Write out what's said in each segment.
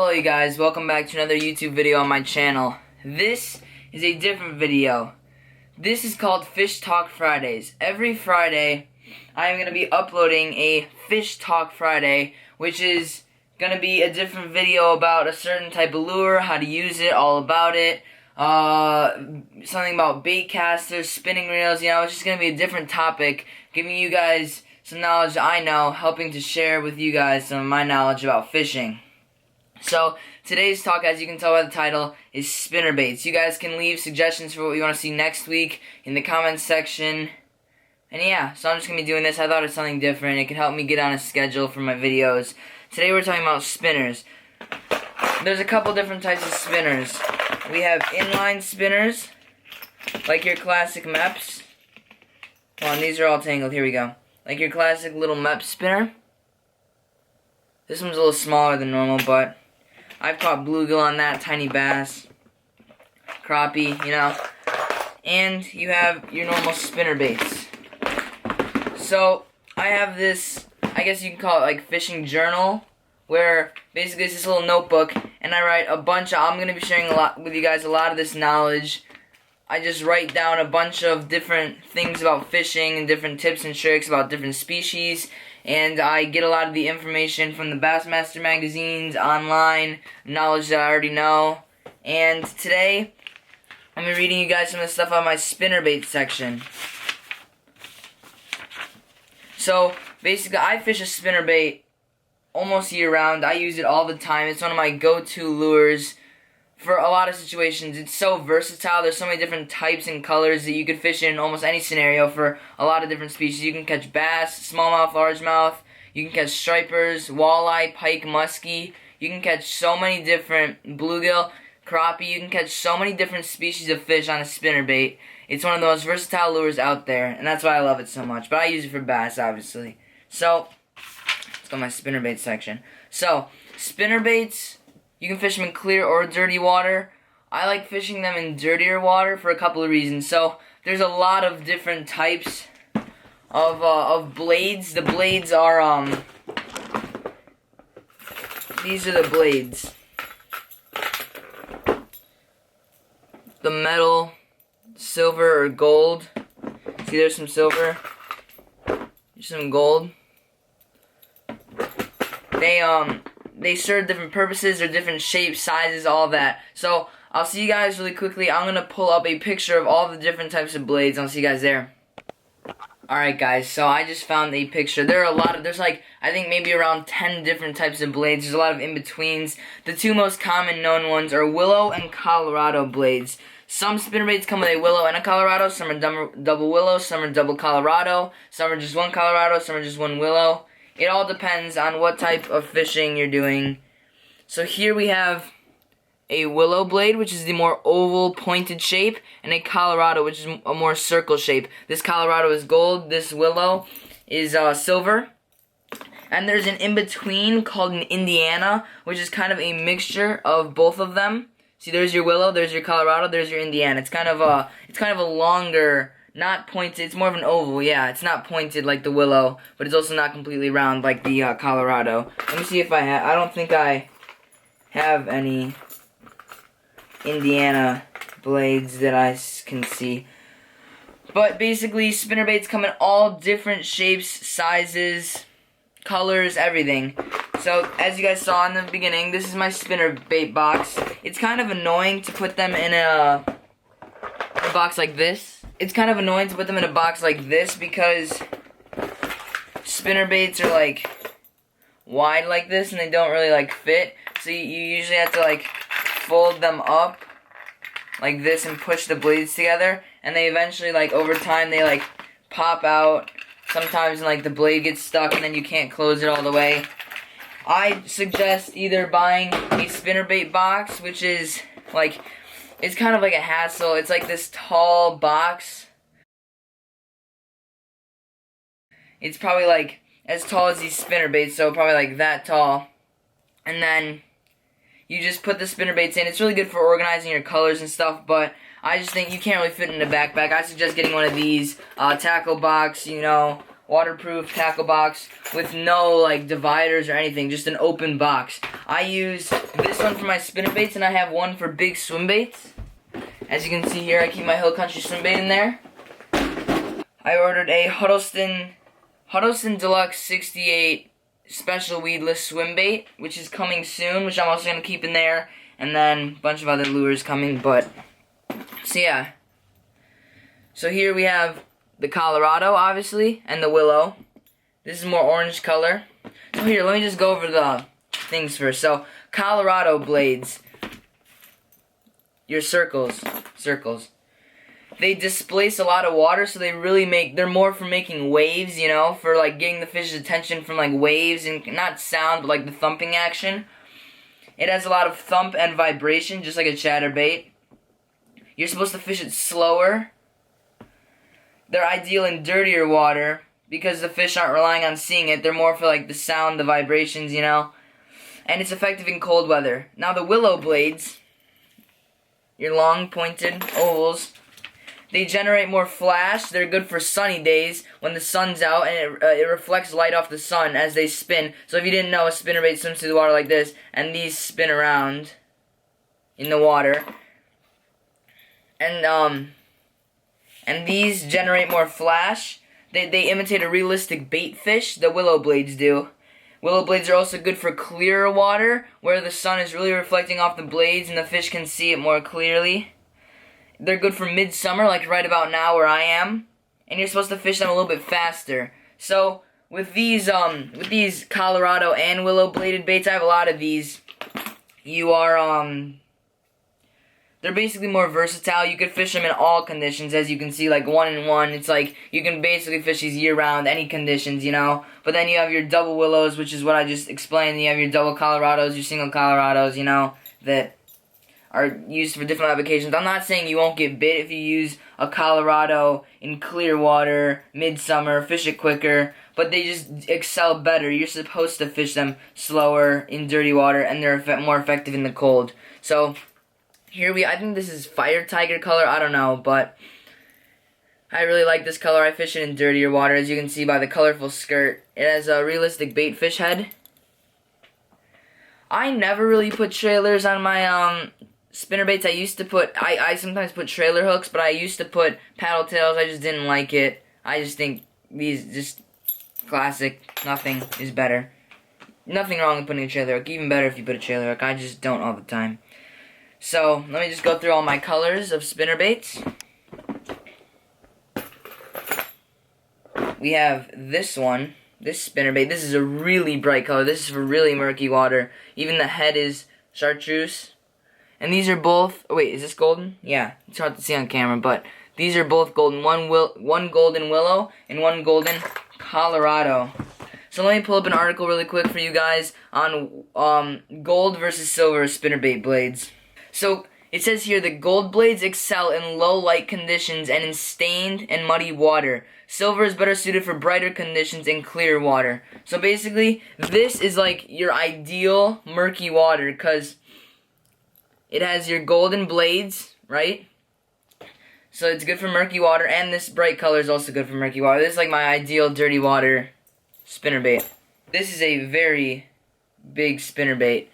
Hello you guys, welcome back to another YouTube video on my channel. This is a different video. This is called Fish Talk Fridays. Every Friday, I am going to be uploading a Fish Talk Friday, which is going to be a different video about a certain type of lure, how to use it, all about it, something about bait casters, spinning reels, it's just going to be a different topic, giving you guys some knowledge I know, helping to share with you guys some of my knowledge about fishing. So, today's talk, as you can tell by the title, is spinnerbaits. You guys can leave suggestions for what you want to see next week in the comments section. And yeah, so I'm just going to be doing this. I thought it's something different. It could help me get on a schedule for my videos. Today we're talking about spinners. There's a couple different types of spinners. We have inline spinners, like your classic MEPs. Come on, these are all tangled. Here we go. Like your classic little MEP spinner. This one's a little smaller than normal, but I've caught bluegill on that, tiny bass, crappie, And you have your normal spinner baits. So, I have this, I guess you can call it like fishing journal, where basically it's this little notebook, and I write a bunch of, I'm going to be sharing with you guys a lot of this knowledge. I just write down a bunch of different things about fishing and different tips and tricks about different species, and I get a lot of the information from the Bassmaster magazines, online, knowledge that I already know. And today, I'm going to be reading you guys some of the stuff on my spinnerbait section. So, basically, I fish a spinnerbait almost year-round. I use it all the time. It's one of my go-to lures for a lot of situations. It's so versatile. There's so many different types and colors that you could fish in almost any scenario for a lot of different species. You can catch bass, smallmouth, largemouth. You can catch stripers, walleye, pike, muskie. You can catch so many different bluegill, crappie. You can catch so many different species of fish on a spinnerbait. It's one of the most versatile lures out there, and that's why I love it so much. But I use it for bass, obviously. So, let's go to my spinnerbait section. So, spinnerbaits, you can fish them in clear or dirty water. I like fishing them in dirtier water for a couple of reasons. So, there's a lot of different types of blades. The blades are, these are the blades. The metal, silver or gold. See, there's some silver. There's some gold. They serve different purposes, or different shapes, sizes, all that. So, I'll see you guys really quickly. I'm going to pull up a picture of all the different types of blades. I'll see you guys there. Alright guys, so I just found a picture. There's like, I think maybe around 10 different types of blades. There's a lot of in-betweens. The two most common known ones are willow and Colorado blades. Some spinnerbaits come with a willow and a Colorado. Some are double willow, some are double Colorado. Some are just one Colorado, some are just one willow. It all depends on what type of fishing you're doing. So here we have a willow blade, which is the more oval, pointed shape, and a Colorado, which is a more circle shape. This Colorado is gold, this willow is silver. And there's an in-between called an Indiana, which is kind of a mixture of both of them. See, there's your willow, there's your Colorado, there's your Indiana. It's kind of a longer, not pointed, it's more of an oval, yeah. It's not pointed like the willow, but it's also not completely round like the Colorado. Let me see if I don't think I have any Indiana blades that I can see. But basically, spinnerbaits come in all different shapes, sizes, colors, everything. So, as you guys saw in the beginning, this is my spinnerbait box. It's kind of annoying to put them in a box like this. It's kind of annoying to put them in a box like this because spinnerbaits are like wide like this and they don't really like fit. So you usually have to like fold them up like this and push the blades together, and they eventually, like, over time they like pop out sometimes, and like the blade gets stuck and then you can't close it all the way. I suggest either buying a spinnerbait box, which is like, it's kind of like a hassle. It's like this tall box. It's probably like as tall as these spinnerbaits, so probably like that tall. And then you just put the spinnerbaits in. It's really good for organizing your colors and stuff, but I just think you can't really fit in a backpack. I suggest getting one of these, tackle box, waterproof tackle box with no like dividers or anything, just an open box. I use this one for my spinnerbaits, and I have one for big swim baits. As you can see here, I keep my Hill Country swim bait in there. I ordered a Huddleston Deluxe 68 special weedless swim bait, which is coming soon, which I'm also going to keep in there, and then a bunch of other lures coming, but, so yeah. So here we have the Colorado, obviously, and the Willow. This is more orange color. So here, let me just go over the things first. So, Colorado blades, your circles. They displace a lot of water, so they're more for making waves, you know, for like getting the fish's attention from like waves and not sound, but like the thumping action. It has a lot of thump and vibration, just like a chatterbait. You're supposed to fish it slower. They're ideal in dirtier water because the fish aren't relying on seeing it. They're more for like the sound, the vibrations, you know. And it's effective in cold weather. Now the Willow blades, your long pointed ovals, they generate more flash. They're good for sunny days when the sun's out and it reflects light off the sun as they spin. So if you didn't know, a spinnerbait swims through the water like this, and these spin around in the water. And these generate more flash. They imitate a realistic bait fish, the Willow blades do. Willow blades are also good for clearer water, where the sun is really reflecting off the blades and the fish can see it more clearly. They're good for midsummer, like right about now where I am, and you're supposed to fish them a little bit faster. So with these Colorado and Willow bladed baits, I have a lot of these. They're basically more versatile. You could fish them in all conditions, as you can see, like 1-in-1. It's like you can basically fish these year-round, any conditions, you know. But then you have your double Willows, which is what I just explained. You have your double Colorados, your single Colorados, you know, that are used for different applications. I'm not saying you won't get bit if you use a Colorado in clear water, midsummer, fish it quicker, but they just excel better. You're supposed to fish them slower in dirty water, and they're more effective in the cold. So here I think this is Fire Tiger color, I don't know, but I really like this color. I fish it in dirtier water, as you can see by the colorful skirt. It has a realistic bait fish head. I never really put trailers on my spinnerbaits. I used to put, I sometimes put trailer hooks, but I used to put paddle tails. I just didn't like it. I just think these, just classic, nothing is better. Nothing wrong with putting a trailer hook, even better if you put a trailer hook. I just don't all the time. So, let me just go through all my colors of spinnerbaits. We have this one, this spinnerbait. This is a really bright color. This is for really murky water. Even the head is chartreuse. And these are both, oh wait, is this golden? Yeah, it's hard to see on camera, but these are both golden. One golden Willow and one golden Colorado. So let me pull up an article really quick for you guys on gold versus silver spinnerbait blades. So it says here the gold blades excel in low light conditions and in stained and muddy water. Silver is better suited for brighter conditions in clear water. So basically, this is like your ideal murky water because it has your golden blades, right? So it's good for murky water, and this bright color is also good for murky water. This is like my ideal dirty water spinnerbait. This is a very big spinnerbait.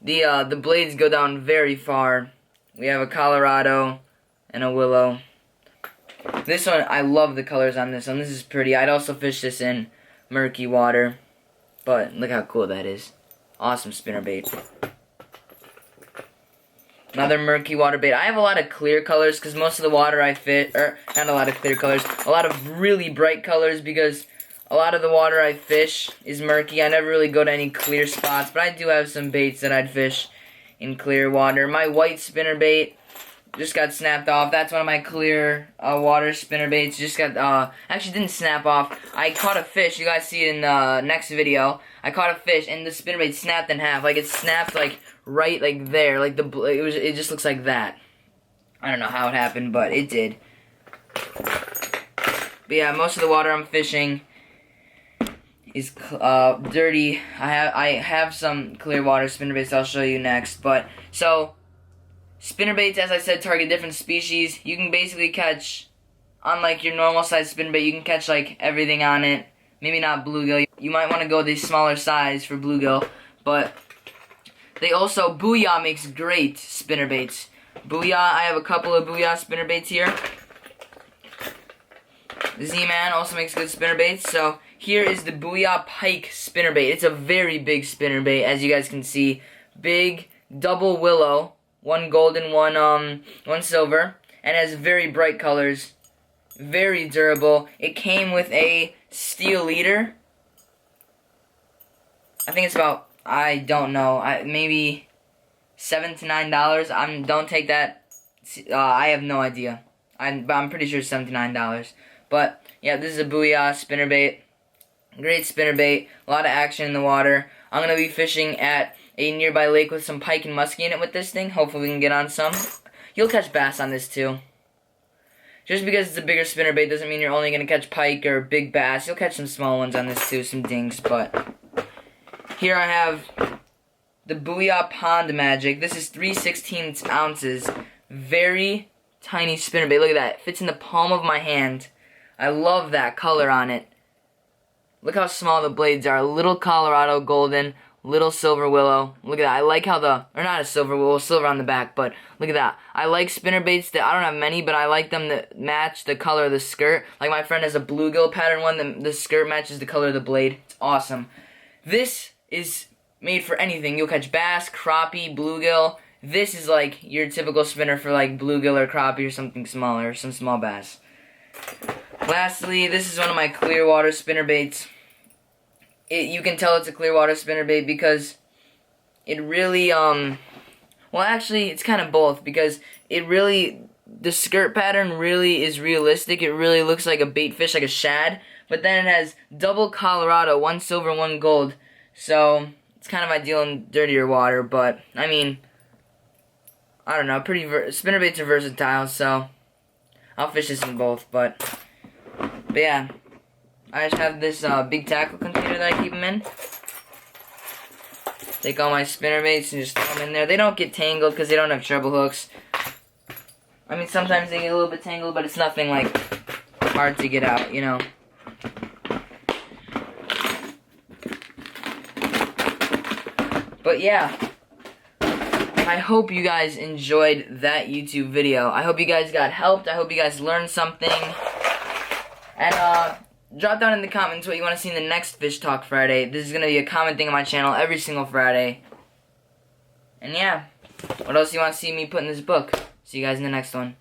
The blades go down very far. We have a Colorado and a Willow. This one, I love the colors on this one. This is pretty. I'd also fish this in murky water. But look how cool that is. Awesome spinnerbait. Another murky water bait. I have a lot of clear colors because most of the water I fish, not a lot of clear colors, a lot of really bright colors because a lot of the water I fish is murky. I never really go to any clear spots, but I do have some baits that I'd fish in clear water. My white spinnerbait just got snapped off. That's one of my clear water spinnerbaits. Just got, actually didn't snap off. I caught a fish. You guys see it in the next video. I caught a fish and the spinnerbait snapped in half. Like it snapped like right like there. Like it just looks like that. I don't know how it happened, but it did. But yeah, most of the water I'm fishing is dirty. I have some clear water spinnerbaits I'll show you next. But so spinnerbaits, as I said, target different species. You can basically catch on like your normal size spinnerbait, you can catch like everything on it. Maybe not bluegill. You might want to go the smaller size for bluegill, but they also, Booyah makes great spinnerbaits. Booyah, I have a couple of Booyah spinnerbaits here. Z-Man also makes good spinnerbaits. So here is the Booyah Pike spinnerbait. It's a very big spinnerbait, as you guys can see. Big double willow, one golden, one silver, and has very bright colors. Very durable. It came with a steel leader. I think it's about, I don't know, maybe $7 to $9. Don't take that. I have no idea. But I'm pretty sure it's $7 to $9. But yeah, this is a Booyah spinnerbait. Great spinnerbait. A lot of action in the water. I'm gonna be fishing at a nearby lake with some pike and muskie in it with this thing. Hopefully we can get on some. You'll catch bass on this too. Just because it's a bigger spinnerbait doesn't mean you're only gonna catch pike or big bass. You'll catch some small ones on this too, some dinks. But here I have the Booyah Pond Magic. This is 3/16 ounces. Very tiny spinnerbait. Look at that. It fits in the palm of my hand. I love that color on it. Look how small the blades are. Little Colorado golden, little silver willow. Look at that. I like how or not a silver willow, silver on the back, but look at that. I like spinnerbaits that, I don't have many, but I like them that match the color of the skirt. Like my friend has a bluegill pattern one, the skirt matches the color of the blade. It's awesome. This is made for anything. You'll catch bass, crappie, bluegill. This is like your typical spinner for like bluegill or crappie or something smaller, some small bass. Lastly, this is one of my clear water spinnerbaits. You can tell it's a clear water spinnerbait because it really, well actually it's kind of both, because it really, the skirt pattern really is realistic. It really looks like a bait fish, like a shad, but then it has double Colorado, one silver, one gold, so it's kind of ideal in dirtier water. But I mean, I don't know, spinnerbaits are versatile, so I'll fish this in both. But yeah, I just have this big tackle container that I keep them in. Take all my spinnerbaits and just throw them in there. They don't get tangled because they don't have treble hooks. I mean, sometimes they get a little bit tangled, but it's nothing like hard to get out, you know. But yeah, I hope you guys enjoyed that YouTube video. I hope you guys got helped. I hope you guys learned something. And drop down in the comments what you want to see in the next Fish Talk Friday. This is going to be a common thing on my channel every single Friday. And yeah, what else do you want to see me put in this book? See you guys in the next one.